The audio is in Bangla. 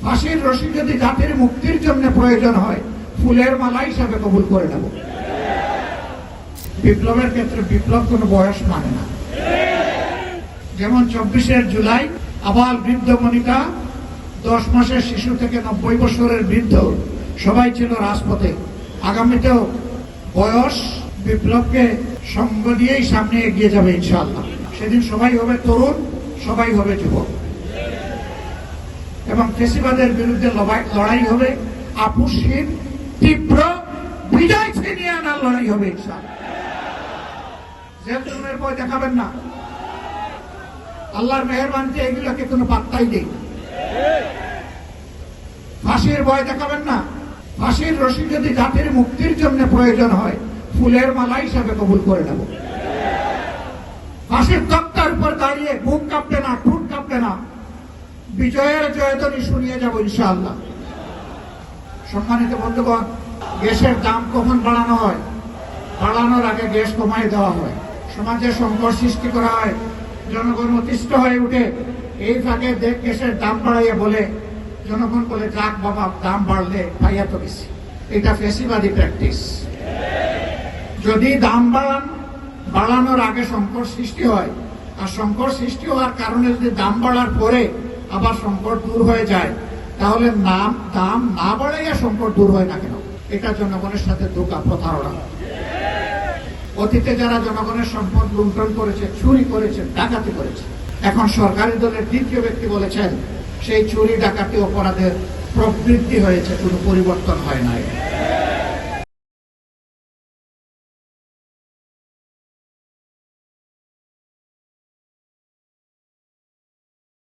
ফাঁসির রশি যদি জাতির মুক্তির জন্য প্রয়োজন হয়, ফুলের মালা হিসাবে কবুল করে নেব। বিপ্লবের ক্ষেত্রে বিপ্লব কোনো বয়স মানে না। যেমন 24শে জুলাই আবাল বৃদ্ধ বনিতা, 10 মাসের শিশু থেকে 90 বছরের বৃদ্ধ সবাই ছিল রাজপথে। আগামীতেও বয়স বিপ্লবকে সঙ্গ দিয়েই সামনে এগিয়ে যাবে ইনশাআল্লাহ। সেদিন সবাই হবে তরুণ, সবাই হবে যুবক, এবং ফেসিবাদের বিরুদ্ধে লড়াই হবে আপোষহীন, তীব্র, বিজয় ছিনিয়ে আনার লড়াই হবে ইনশাআল্লাহ। জেলজুলুমের ভয় দেখাবেন না। আল্লাহর মেহেরবানিতে এগুলোকে কোনো পাত্তাই নেই। ফাঁসির ভয় দেখাবেন না। ফাঁসির রশি যদি জাতির মুক্তির জন্য প্রয়োজন হয়, ফুলের মালা হিসাবে কবুল করে নেব। ফাঁসির তক্তার উপর দাঁড়িয়ে বুক কাঁপবে না, ঠোঁট কাঁপবে না, বিজয়ের জয়ধ্বনি শুনিয়ে যাব ইনশাআল্লাহ। সম্মানিত বন্ধুগণ, গ্যাসের দাম কখন বাড়ানো হয়? বাড়ানোর আগে গ্যাস কমায় দেওয়া হয়। সমাজে সংকট সৃষ্টি করা হয়, জনগণ অতিষ্ঠ হয়ে উঠে। এই ফাঁকে গ্যাসের দাম বাড়াইয়া বলে, জনগণ বলে যাক বাবা, দাম বাড়লে পাইয়া তো বেশি। এটা ফেসিবাদী প্র্যাকটিস। যদি দাম বাড়ানোর আগে সংকট সৃষ্টি হয়, আর সংকট সৃষ্টি হওয়ার কারণে যদি দাম বাড়ার পরে আবার সংকট দূর হয়ে যায়, তাহলে দাম না বাড়াইয়া সংকট দূর হয় না কেন? এটা জনগণের সাথে ধোঁকা, প্রতারণা। অতীতে যারা জনগণের সম্পদ লুণ্ঠন করেছে, চুরি করেছে, ডাকাতি করেছে, এখন সরকারি দলের দ্বিতীয় ব্যক্তি বলেছেন সেই চুরি ডাকাতি অপরাধের প্রবৃদ্ধি হয়েছে, কোনো পরিবর্তন হয় নাই।